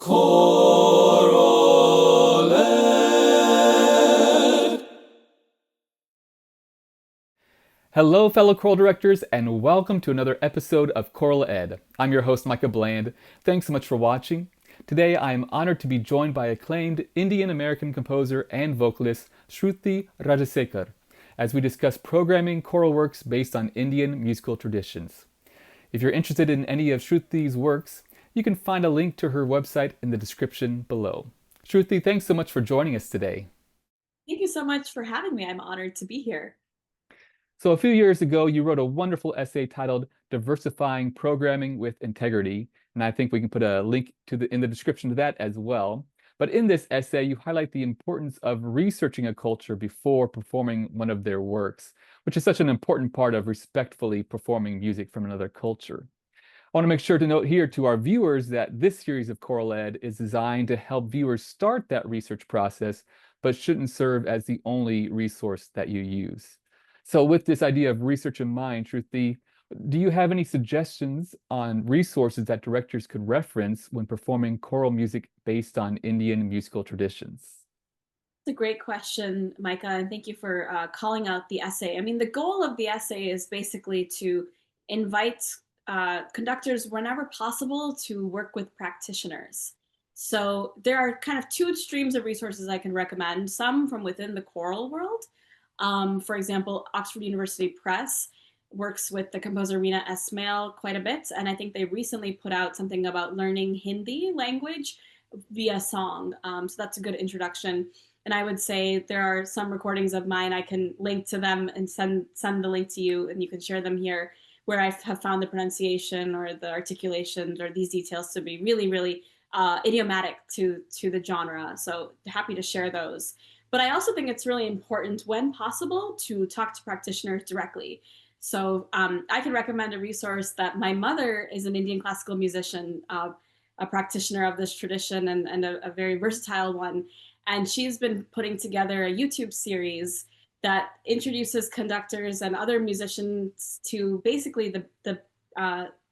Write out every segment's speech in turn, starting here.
ChoralEd. Hello, fellow choral directors, and welcome to another episode of ChoralEd. I'm your host, Micah Bland. Thanks so much for watching. Today, I am honored to be joined by acclaimed Indian-American composer and vocalist Shruthi Rajasekar as we discuss programming choral works based on Indian musical traditions. If you're interested in any of Shruthi's works, you can find a link to her website in the description below. Shruthi, thanks so much for joining us today. Thank you so much for having me. I'm honored to be here. So a few years ago, you wrote a wonderful essay titled Diversifying Programming with Integrity, and I think we can put a link in the description to that as well. But in this essay, you highlight the importance of researching a culture before performing one of their works, which is such an important part of respectfully performing music from another culture. I want to make sure to note here to our viewers that this series of ChoralEd is designed to help viewers start that research process, but shouldn't serve as the only resource that you use. So with this idea of research in mind, Shruthi, do you have any suggestions on resources that directors could reference when performing choral music based on Indian musical traditions? It's a great question, Micah, and thank you for calling out the essay. I mean, the goal of the essay is basically to invite conductors whenever possible to work with practitioners. So there are kind of two streams of resources I can recommend, some from within the choral world. For example, Oxford University Press works with the composer Reena Esmail quite a bit, and I think they recently put out something about learning Hindi language via song. So that's a good introduction. And I would say there are some recordings of mine. I can link to them and send the link to you, and you can share them here, where I have found the pronunciation or the articulations or these details to be really, really idiomatic to the genre. So happy to share those. But I also think it's really important, when possible, to talk to practitioners directly. So I can recommend a resource that my mother is an Indian classical musician, a practitioner of this tradition, and a very versatile one. And she's been putting together a YouTube series that introduces conductors and other musicians to basically the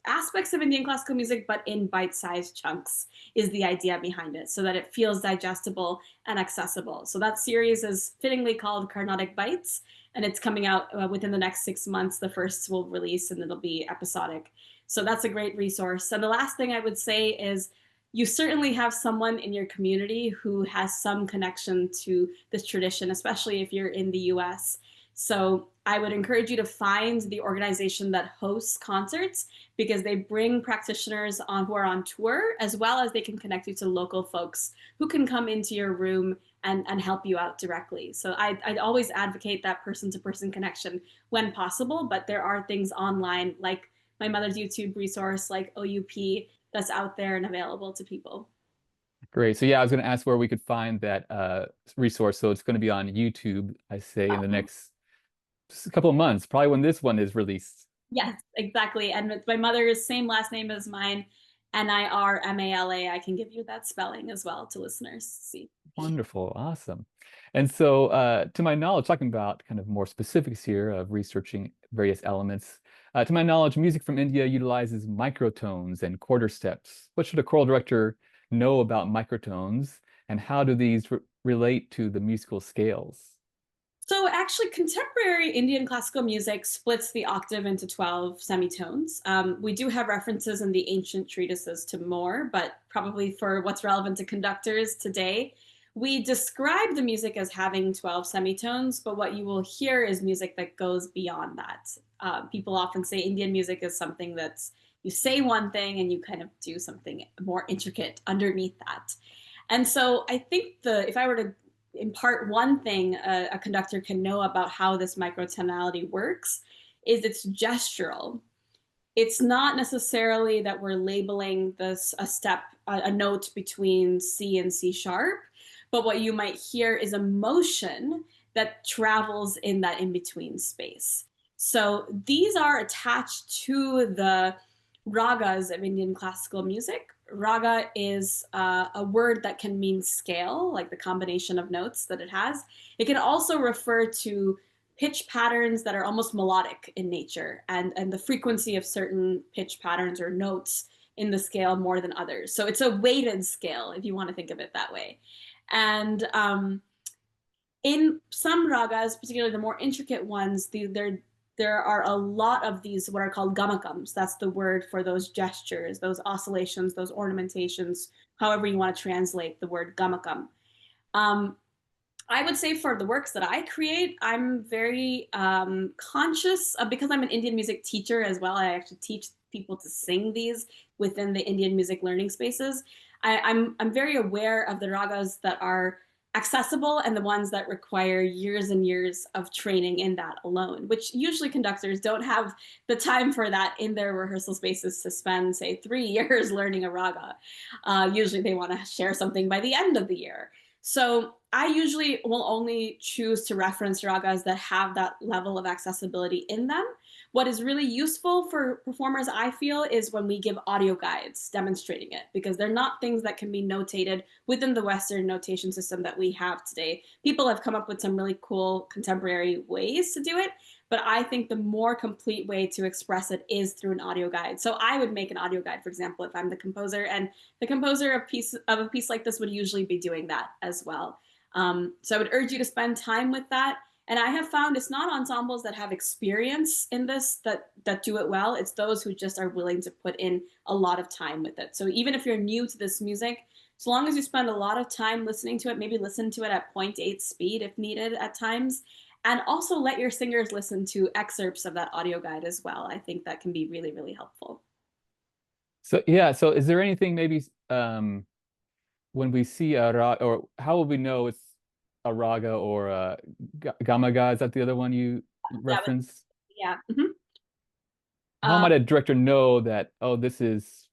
aspects of Indian classical music, but in bite-sized chunks is the idea behind it, so that it feels digestible and accessible. So that series is fittingly called Carnatic Bites, and it's coming out within the next 6 months. The first will release, and it'll be episodic. So that's a great resource. And the last thing I would say is, you certainly have someone in your community who has some connection to this tradition, especially if you're in the US. So I would encourage you to find the organization that hosts concerts, because they bring practitioners on who are on tour, as well as they can connect you to local folks who can come into your room and help you out directly. So I'd always advocate that person-to-person connection when possible, but there are things online like my mother's YouTube resource, like OUP, that's out there and available to people. Great. So yeah, I was going to ask where we could find that resource. So it's going to be on YouTube, I say, in the next couple of months, probably when this one is released. Yes, exactly. And with my mother's same last name as mine, Nirmala, I can give you that spelling as well to listeners to see. Wonderful. Awesome. And so, to my knowledge, talking about kind of more specifics here of researching various elements, to my knowledge, music from India utilizes microtones and quarter steps. What should a choral director know about microtones, and how do these relate to the musical scales? So actually, contemporary Indian classical music splits the octave into 12 semitones. We do have references in the ancient treatises to more, but probably for what's relevant to conductors today, we describe the music as having 12 semitones, but what you will hear is music that goes beyond that. People often say Indian music is something that's, you say one thing and you kind of do something more intricate underneath that. And so I think if I were to impart one thing a conductor can know about how this microtonality works, is it's gestural. It's not necessarily that we're labeling this a note between C and C sharp, but what you might hear is a motion that travels in that in-between space. So these are attached to the ragas of Indian classical music. Raga is a word that can mean scale, like the combination of notes that it has. It can also refer to pitch patterns that are almost melodic in nature, and the frequency of certain pitch patterns or notes in the scale more than others. So it's a weighted scale, if you want to think of it that way. And in some ragas, particularly the more intricate ones, there are a lot of these what are called gamakams. That's the word for those gestures, those oscillations, those ornamentations, however you want to translate the word gamakam. Um, I would say for the works that I create, I'm very conscious of, because I'm an Indian music teacher as well. I actually teach people to sing these within the Indian music learning spaces. I'm very aware of the ragas that are accessible and the ones that require years and years of training in that alone, which usually conductors don't have the time for that in their rehearsal spaces to spend, say, 3 years learning a raga. Usually they want to share something by the end of the year. So I usually will only choose to reference ragas that have that level of accessibility in them. What is really useful for performers, I feel, is when we give audio guides demonstrating it, because they're not things that can be notated within the Western notation system that we have today. People have come up with some really cool contemporary ways to do it, but I think the more complete way to express it is through an audio guide. So I would make an audio guide, for example, if I'm the composer, and the composer of a piece like this would usually be doing that as well. So I would urge you to spend time with that. And I have found it's not ensembles that have experience in this that do it well. It's those who just are willing to put in a lot of time with it. So even if you're new to this music, as long as you spend a lot of time listening to it, maybe listen to it at 0.8 speed if needed at times, and also let your singers listen to excerpts of that audio guide as well. I think that can be really, really helpful. So yeah, so is there anything maybe when we see a raga, or how will we know it's a raga or a gamaga? Is that the other one you That was, reference? yeah. Mm-hmm. How might a director know that, oh, this is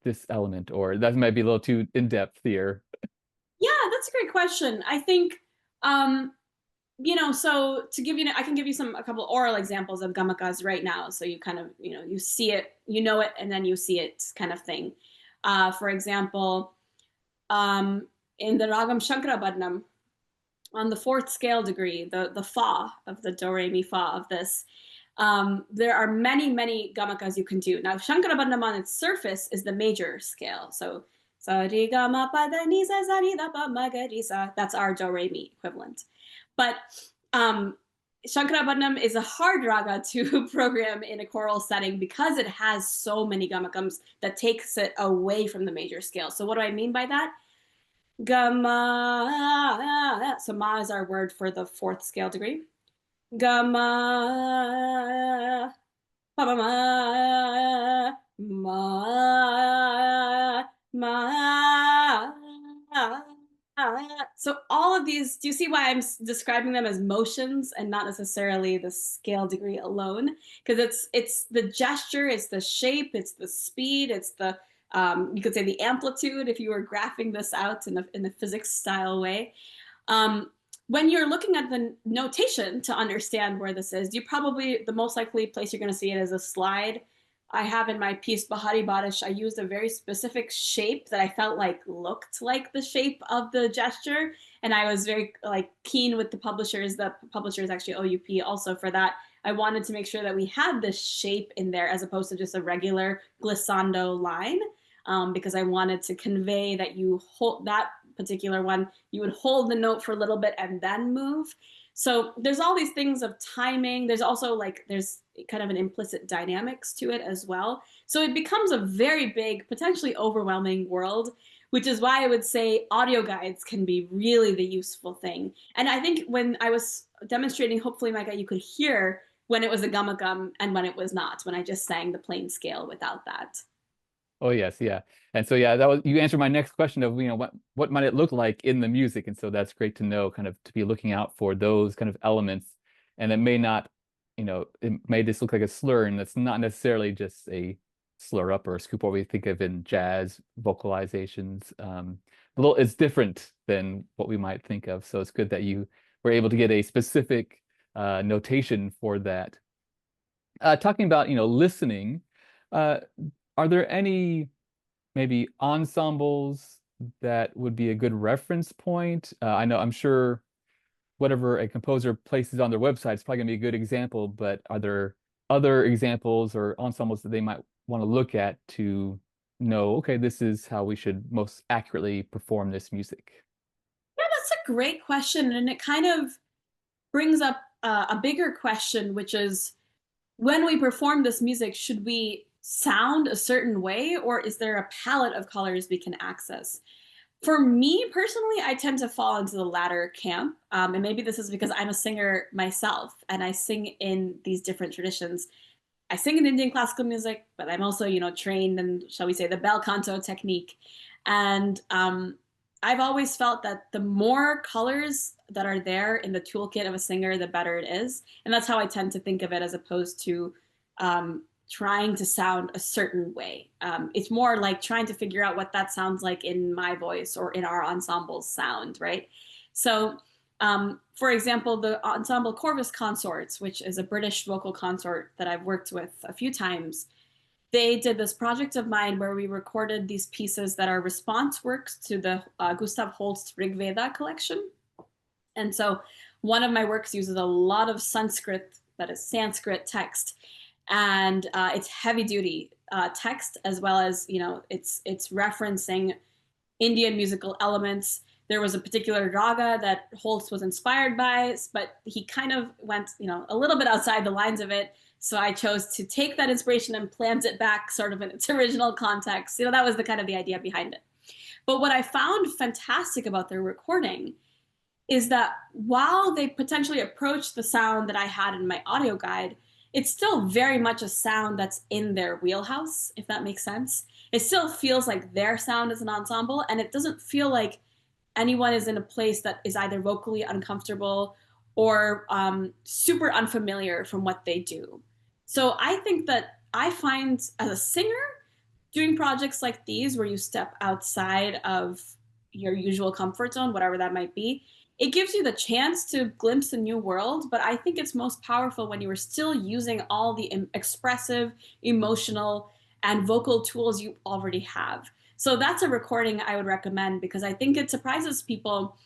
this element, or that might be a little too in depth here? Yeah, that's a great question. I think, um, so to give you, I can give you a couple oral examples of gamakas right now. So you kind of, you see it, you know it, and then you see it kind of thing. For example, um, in the Ragam Shankarabharanam, on the fourth scale degree, the fa of the do re mi fa of this, there are many many gamakas you can do. Now Shankarabharanam on its surface is the major scale, so sa re ga ma pa da ni sa sa ni da pa ma ga ri sa. That's our do re mi equivalent. But Shankarabharanam is a hard raga to program in a choral setting because it has so many gamakams that takes it away from the major scale. So what do I mean by that? Gama. So ma is our word for the fourth scale degree. Gama. Pa ma ma ma. So all of these, do you see why I'm describing them as motions and not necessarily the scale degree alone? Because it's the gesture, it's the shape, it's the speed, it's the you could say the amplitude if you were graphing this out in a physics style way. When you're looking at the notation to understand where this is, you probably, the most likely place you're going to see it is a slide. I have in my piece Bahari Badish, I used a very specific shape that I felt like looked like the shape of the gesture. And I was very like keen with the publishers. The publisher is actually OUP also for that. I wanted to make sure that we had this shape in there as opposed to just a regular glissando line, because I wanted to convey that you hold that particular one, you would hold the note for a little bit and then move. So there's all these things of timing. There's also like, there's kind of an implicit dynamics to it as well. So it becomes a very big, potentially overwhelming world, which is why I would say audio guides can be really the useful thing. And I think when I was demonstrating, hopefully, Micah, you could hear when it was a gamakam and when it was not, when I just sang the plain scale without that. Oh yes, yeah. And so yeah, that was you answered my next question of, what might it look like in the music? And so that's great to know, kind of to be looking out for those kind of elements. And it may not, it may just look like a slur, and that's not necessarily just a slur up or a scoop, what we think of in jazz vocalizations. It's different than what we might think of. So it's good that you were able to get a specific notation for that. Talking about, listening, uh, are there any maybe ensembles that would be a good reference point? I'm sure whatever a composer places on their website is probably going to be a good example, but are there other examples or ensembles that they might want to look at to know, okay, this is how we should most accurately perform this music? Yeah, that's a great question. And it kind of brings up a bigger question, which is when we perform this music, should we sound a certain way, or is there a palette of colors we can access? For me personally, I tend to fall into the latter camp. And maybe this is because I'm a singer myself and I sing in these different traditions. I sing in Indian classical music, but I'm also, trained in, shall we say, the bel canto technique. And I've always felt that the more colors that are there in the toolkit of a singer, the better it is. And that's how I tend to think of it as opposed to trying to sound a certain way. It's more like trying to figure out what that sounds like in my voice or in our ensemble's sound, right? So for example, the ensemble Corvus Consorts, which is a British vocal consort that I've worked with a few times, they did this project of mine where we recorded these pieces that are response works to the Gustav Holst Rigveda collection. And so one of my works uses a lot of Sanskrit, that is Sanskrit text, and it's heavy duty text as well as it's referencing Indian musical elements. There was a particular raga that Holst was inspired by, but he kind of went, a little bit outside the lines of it. So I chose to take that inspiration and plant it back sort of in its original context. That was the kind of the idea behind it. But what I found fantastic about their recording is that while they potentially approached the sound that I had in my audio guide, it's still very much a sound that's in their wheelhouse, if that makes sense. It still feels like their sound as an ensemble, and it doesn't feel like anyone is in a place that is either vocally uncomfortable or super unfamiliar from what they do. So I think that I find as a singer, doing projects like these where you step outside of your usual comfort zone, whatever that might be, it gives you the chance to glimpse a new world. But I think it's most powerful when you are still using all the expressive, emotional, and vocal tools you already have. So that's a recording I would recommend because I think it surprises people.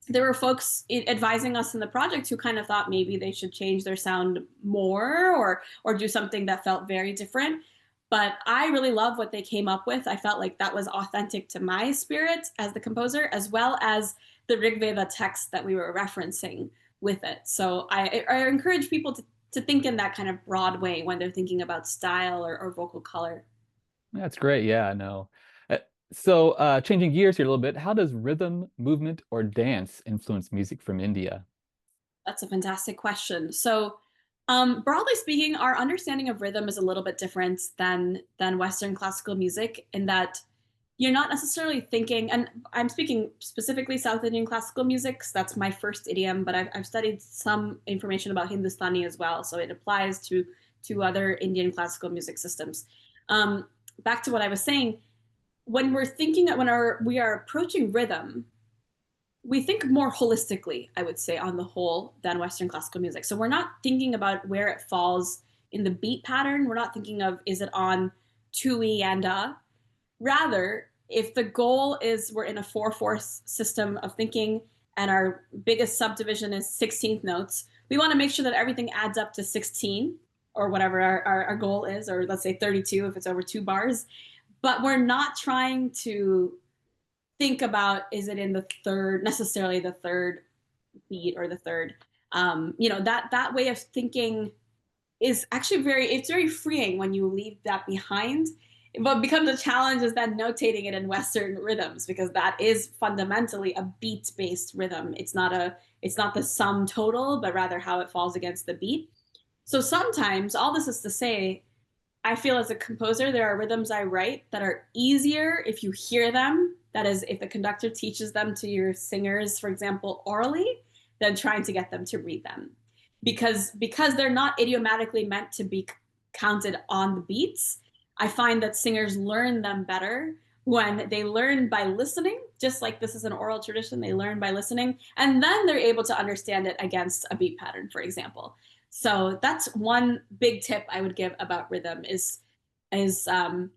There were folks advising us in the project who kind of thought maybe they should change their sound more or do something that felt very different. But I really love what they came up with. I felt like that was authentic to my spirit as the composer, as well as the Rigveda text that we were referencing with it. So I encourage people to think in that kind of broad way when they're thinking about style or vocal color. That's great. Yeah, no. Uh, so, changing gears here a little bit, how does rhythm, movement, or dance influence music from India? That's a fantastic question. So, broadly speaking, our understanding of rhythm is a little bit different than Western classical music in that you're not necessarily thinking, and I'm speaking specifically South Indian classical music, 'cause that's my first idiom, but I've studied some information about Hindustani as well, so it applies to other Indian classical music systems. Back to what I was saying, when we're thinking we are approaching rhythm, we think more holistically, I would say, on the whole, than Western classical music. So we're not thinking about where it falls in the beat pattern. We're not thinking of is it on two e and a. Rather, if the goal is we're in a 4/4 system of thinking and our biggest subdivision is 16th notes, we want to make sure that everything adds up to 16 or whatever our goal is, or let's say 32 if it's over 2 bars. But we're not trying to think about is it in the third, necessarily the third beat or the third. That way of thinking is actually it's very freeing when you leave that behind. What becomes a challenge is then notating it in Western rhythms because that is fundamentally a beat-based rhythm. It's not the sum total, but rather how it falls against the beat. So sometimes all this is to say, I feel as a composer, there are rhythms I write that are easier if you hear them. That is, if the conductor teaches them to your singers, for example, orally, than trying to get them to read them. Because they're not idiomatically meant to be counted on the beats, I find that singers learn them better when they learn by listening, just like this is an oral tradition, they learn by listening, and then they're able to understand it against a beat pattern, for example. So that's one big tip I would give about rhythm is to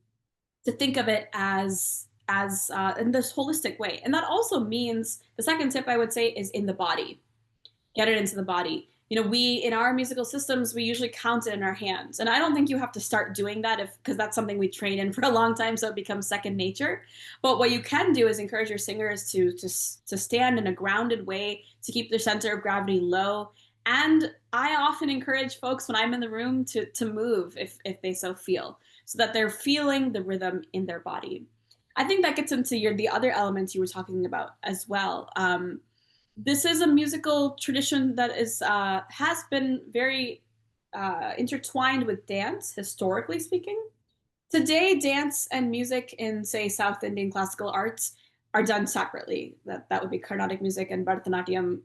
think of it as in this holistic way, and that also means the second tip I would say is in the body. Get it into the body. we in our musical systems, we usually count it in our hands. And I don't think you have to start doing that because that's something we train in for a long time, so it becomes second nature. But what you can do is encourage your singers to stand in a grounded way, to keep their center of gravity low. And I often encourage folks when I'm in the room to move if they so feel, so that they're feeling the rhythm in their body. I think that gets into the other elements you were talking about as well. This is a musical tradition that has been very intertwined with dance, historically speaking. Today, dance and music in, say, South Indian classical arts are done separately. That would be Carnatic music and Bharatanatyam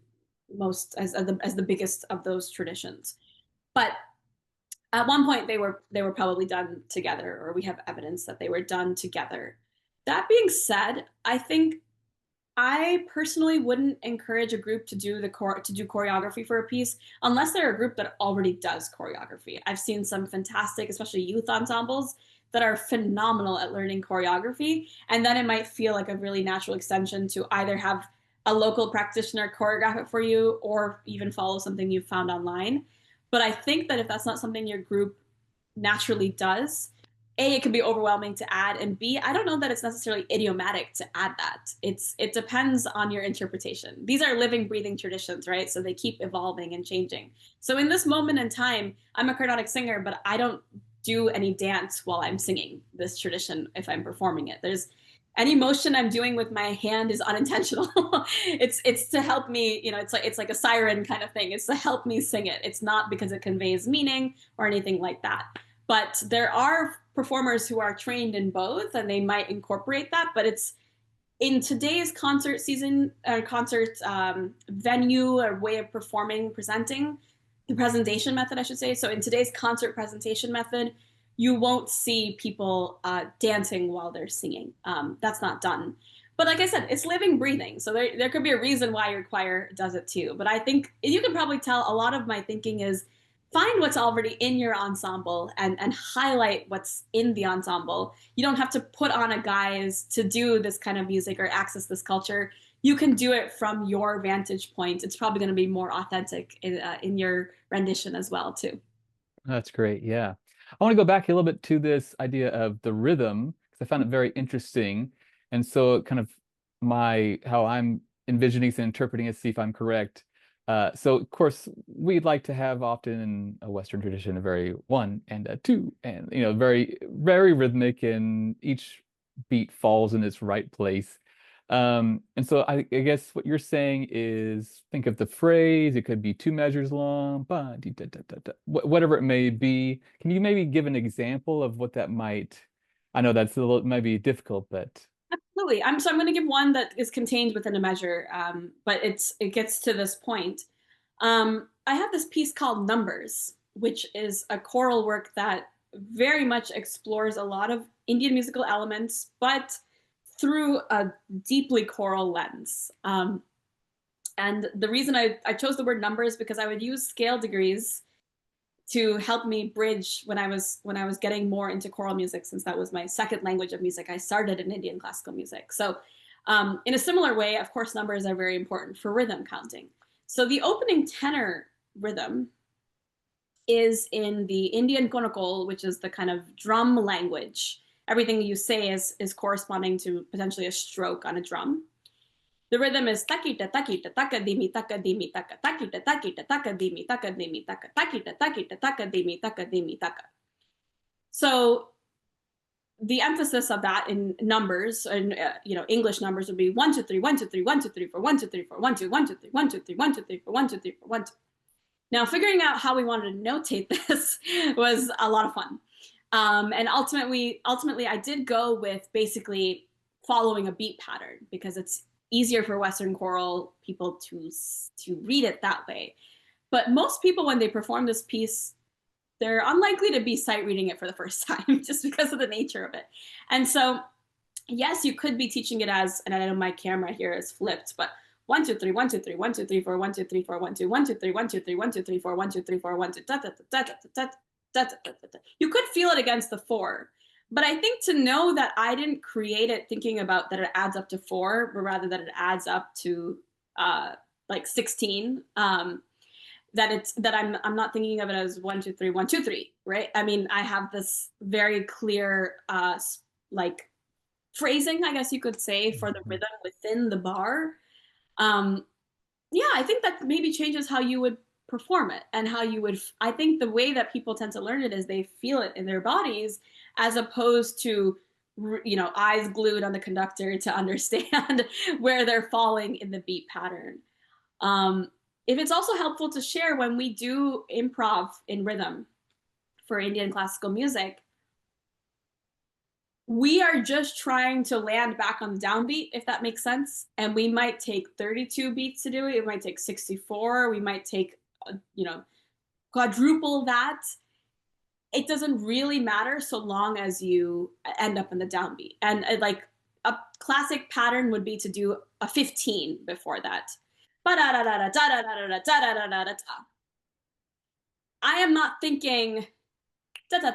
most as the biggest of those traditions. But at one point, they were probably done together, or we have evidence that they were done together. That being said, I personally wouldn't encourage a group to do choreography for a piece unless they're a group that already does choreography. I've seen some fantastic, especially youth ensembles, that are phenomenal at learning choreography, and then it might feel like a really natural extension to either have a local practitioner choreograph it for you or even follow something you've found online. But I think that if that's not something your group naturally does, A, it can be overwhelming to add, and B, I don't know that it's necessarily idiomatic to add that. It depends on your interpretation. These are living, breathing traditions, right? So they keep evolving and changing. So in this moment in time, I'm a Carnatic singer, but I don't do any dance while I'm singing this tradition if I'm performing it. There's any motion I'm doing with my hand is unintentional. It's to help me, it's like a siren kind of thing. It's to help me sing it. It's not because it conveys meaning or anything like that. But there are performers who are trained in both, and they might incorporate that. But it's in today's concert season, concert venue or way of performing, presenting, the presentation method, I should say. So in today's concert presentation method, you won't see people dancing while they're singing. That's not done. But like I said, it's living, breathing. So there could be a reason why your choir does it too. But I think you can probably tell a lot of my thinking is find what's already in your ensemble and highlight what's in the ensemble. You don't have to put on a guise to do this kind of music or access this culture. You can do it from your vantage point. It's probably going to be more authentic in your rendition as well, too. That's great. Yeah. I want to go back a little bit to this idea of the rhythm because I found it very interesting. And so kind of how I'm envisioning and interpreting it, see if I'm correct. So of course we'd like to have often in a Western tradition a very one and a two and very, very rhythmic and each beat falls in its right place. And so I guess what you're saying is think of the phrase, it could be two measures long, ba, dee, da, da, da, da, whatever it may be. Can you maybe give an example of what that might? I know that's a little maybe difficult, but Absolutely. I'm going to give one that is contained within a measure, but it gets to this point. I have this piece called Numbers, which is a choral work that very much explores a lot of Indian musical elements, but through a deeply choral lens. And the reason I chose the word numbers because I would use scale degrees to help me bridge when I was getting more into choral music, since that was my second language of music. I started in Indian classical music. So in a similar way, of course, numbers are very important for rhythm counting. So the opening tenor rhythm is in the Indian konakol, which is the kind of drum language. Everything you say is corresponding to potentially a stroke on a drum. The rhythm is takita takita taka dimi taka dimi taka takita takita taka dimi taka dimi taka takita takita taka dimi taka dimi taka. So the emphasis of that in numbers and English numbers would be 1 2 3 1 2 3 1 2 3 4 1 2 3 4 1 2 1 2 3 1 2 3 1 2 3 4 1 2 3 4 1 2. Now figuring out how we wanted to notate this was a lot of fun. And ultimately, I did go with basically following a beat pattern because it's easier for Western choral people to read it that way. But most people, when they perform this piece, they're unlikely to be sight reading it for the first time just because of the nature of it. And so, yes, you could be teaching it as, and I know my camera here is flipped, but 1 2 3 1 2 3 1 2 3 4 1 2 3 4 1 2 1 2 3 1 2 3 1 2 3 4 1 2 3 4 1 2 da da da da da da da. You could feel it against the four, but I think to know that I didn't create it thinking about that it adds up to four, but rather that it adds up to like 16. I'm not thinking of it as 1 2 3 1 2 3, right? I mean, I have this very clear like phrasing, I guess you could say, for the Mhm. rhythm within the bar. Um, yeah, I think that maybe changes how you would perform it and how you would. I think the way that people tend to learn it is they feel it in their bodies, as opposed to, eyes glued on the conductor to understand where they're falling in the beat pattern. Um, if it's also helpful to share, when we do improv in rhythm for Indian classical music, we are just trying to land back on the downbeat, if that makes sense. And we might take 32 beats to do it. It might take 64. We might take, quadruple that. It doesn't really matter so long as you end up in the downbeat. And like a classic pattern would be to do a 15 before that. I am not thinking yeah,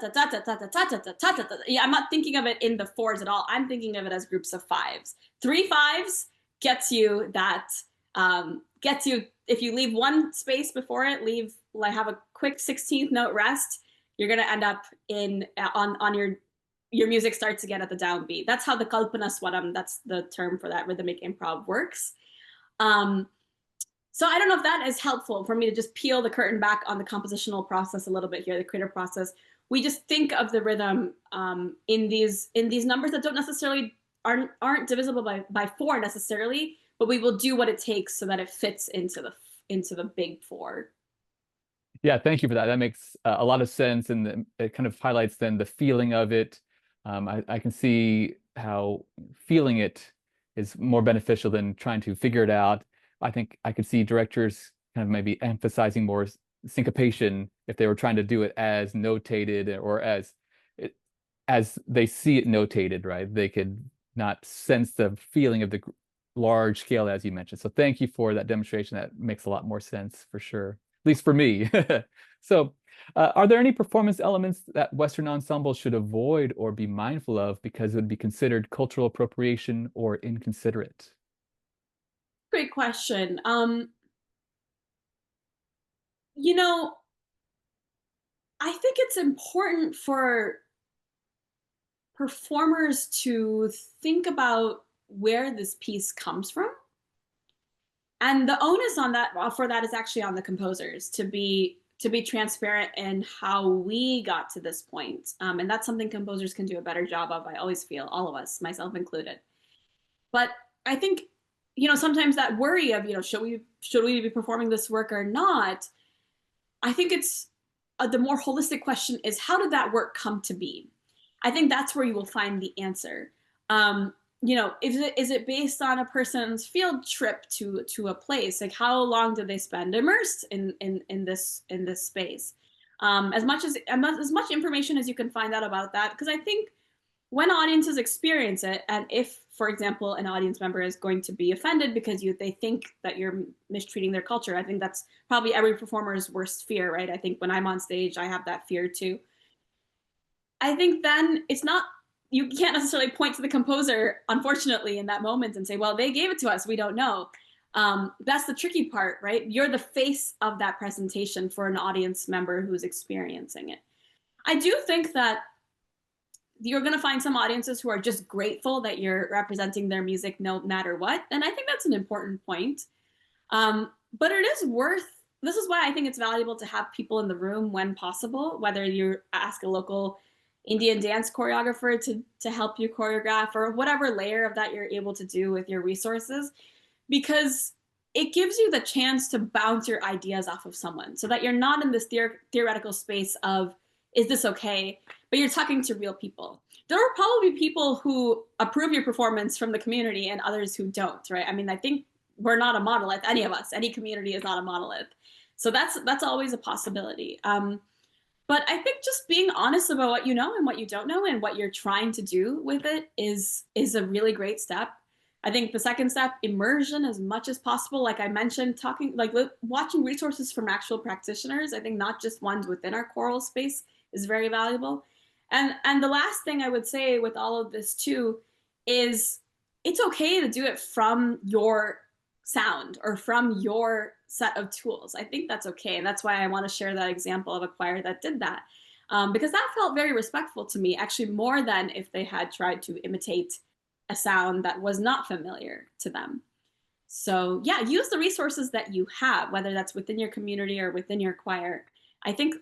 I'm not thinking of it in the fours at all. I'm thinking of it as groups of fives. Three fives gets you that, gets you, if you leave one space before it, have a quick 16th note rest, you're going to end up on your music starts again at the downbeat. That's how the Kalpana Swaram, that's the term for that rhythmic improv, works. Um, so I don't know if that is helpful for me to just peel the curtain back on the compositional process a little bit here, the creative process. We just think of the rhythm in these numbers that don't necessarily aren't divisible by four necessarily, but we will do what it takes so that it fits into the big four. Yeah, thank you for that. That makes a lot of sense, and it kind of highlights then the feeling of it. I can see how feeling it is more beneficial than trying to figure it out. I think I could see directors kind of maybe emphasizing more syncopation if they were trying to do it as notated or it, as they see it notated, right? They could not sense the feeling of the large scale as you mentioned. So thank you for that demonstration. That makes a lot more sense for sure, at least for me. So, are there any performance elements that Western ensembles should avoid or be mindful of because it would be considered cultural appropriation or inconsiderate? Great question. You know, I think it's important for performers to think about where this piece comes from. And the onus on that for that is actually on the composers to be transparent in how we got to this point. And that's something composers can do a better job of. I always feel, all of us, myself included. But I think, sometimes that worry of, should we be performing this work or not? I think it's the more holistic question is, how did that work come to be? I think that's where you will find the answer. Um, is it based on a person's field trip to a place? Like, how long did they spend immersed in this space? As much information as you can find out about that, because I think when audiences experience it, and if, for example, an audience member is going to be offended because they think that you're mistreating their culture, I think that's probably every performer's worst fear, right? I think when I'm on stage, I have that fear too. I think then it's not, you can't necessarily point to the composer, unfortunately, in that moment and say, well, they gave it to us, we don't know. That's the tricky part, right? You're the face of that presentation for an audience member who's experiencing it. I do think that you're going to find some audiences who are just grateful that you're representing their music no matter what. And I think that's an important point. But it is this is why I think it's valuable to have people in the room when possible, whether you ask a local Indian dance choreographer to help you choreograph, or whatever layer of that you're able to do with your resources, because it gives you the chance to bounce your ideas off of someone so that you're not in this theoretical space of, is this okay? But you're talking to real people. There are probably people who approve your performance from the community and others who don't, right? I mean, I think we're not a monolith, any of us. Any community is not a monolith. So that's always a possibility. But I think just being honest about what you know and what you don't know and what you're trying to do with it is a really great step. I think the second step, immersion as much as possible. Like I mentioned, talking, like watching resources from actual practitioners. I think not just ones within our choral space is very valuable. And the last thing I would say with all of this too is, it's okay to do it from your sound or from your set of tools. I think that's okay. And that's why I want to share that example of a choir that did that. Because that felt very respectful to me, actually, more than if they had tried to imitate a sound that was not familiar to them. So yeah, use the resources that you have, whether that's within your community or within your choir. I think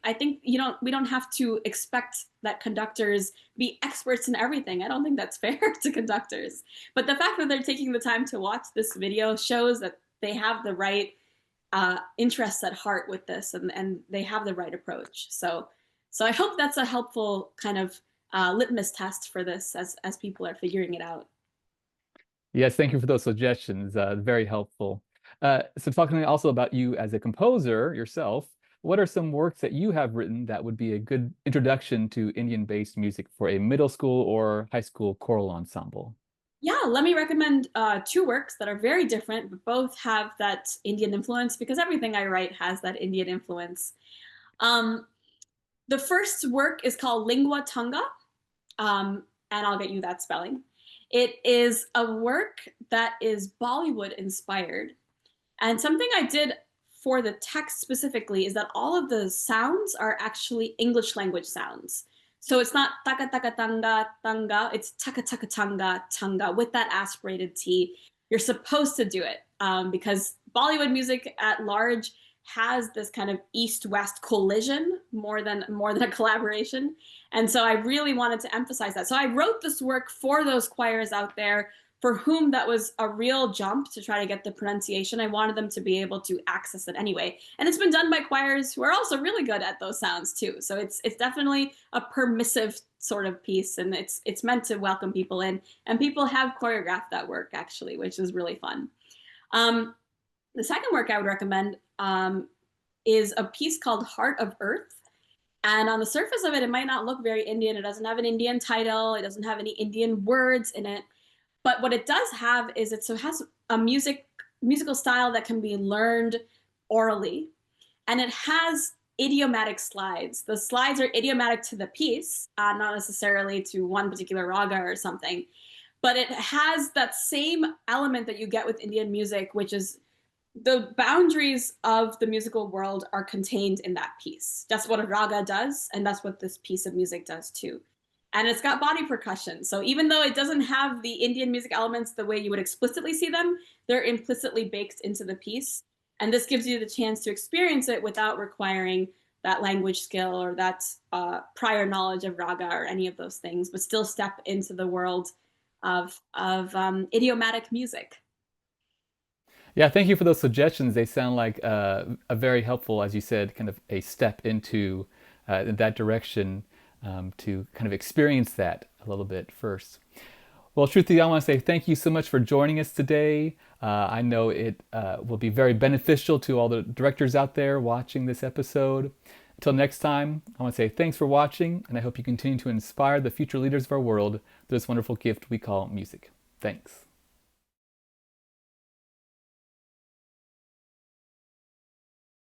we don't have to expect that conductors be experts in everything. I don't think that's fair to conductors. But the fact that they're taking the time to watch this video shows that they have the right interests at heart with this, and they have the right approach. So I hope that's a helpful kind of litmus test for this as people are figuring it out. Yes, thank you for those suggestions. Very helpful. So talking also about you as a composer yourself, what are some works that you have written that would be a good introduction to Indian-based music for a middle school or high school choral ensemble? Yeah, let me recommend two works that are very different, but both have that Indian influence because everything I write has that Indian influence. Um, the first work is called Lingua Tonga, and I'll get you that spelling. It is a work that is Bollywood inspired. And something I did for the text specifically is that all of the sounds are actually English language sounds. So it's not taka taka tanga tanga, it's taka taka tanga tanga with that aspirated T. You're supposed to do it because Bollywood music at large has this kind of east-west collision more than a collaboration. And so I really wanted to emphasize that. So I wrote this work for those choirs out there for whom that was a real jump to try to get the pronunciation. I wanted them to be able to access it anyway. And it's been done by choirs who are also really good at those sounds too. So it's definitely a permissive sort of piece, and it's meant to welcome people in. And people have choreographed that work actually, which is really fun. Um, the second work I would recommend is a piece called Heart of Earth. And on the surface of it, it might not look very Indian. It doesn't have an Indian title. It doesn't have any Indian words in it. But what it does have is it so has a musical style that can be learned orally, and it has idiomatic slides. The slides are idiomatic to the piece, not necessarily to one particular raga or something. But it has that same element that you get with Indian music, which is the boundaries of the musical world are contained in that piece. That's what a raga does, and that's what this piece of music does too. And it's got body percussion. So even though it doesn't have the Indian music elements the way you would explicitly see them, they're implicitly baked into the piece. And this gives you the chance to experience it without requiring that language skill or that prior knowledge of raga or any of those things, but still step into the world of idiomatic music. Yeah, thank you for those suggestions. They sound like a very helpful, as you said, kind of a step into that direction to kind of experience that a little bit first. Well, Shruti, I want to say thank you so much for joining us today. I know it will be very beneficial to all the directors out there watching this episode. Until next time, I want to say thanks for watching, and I hope you continue to inspire the future leaders of our world through this wonderful gift we call music. Thanks.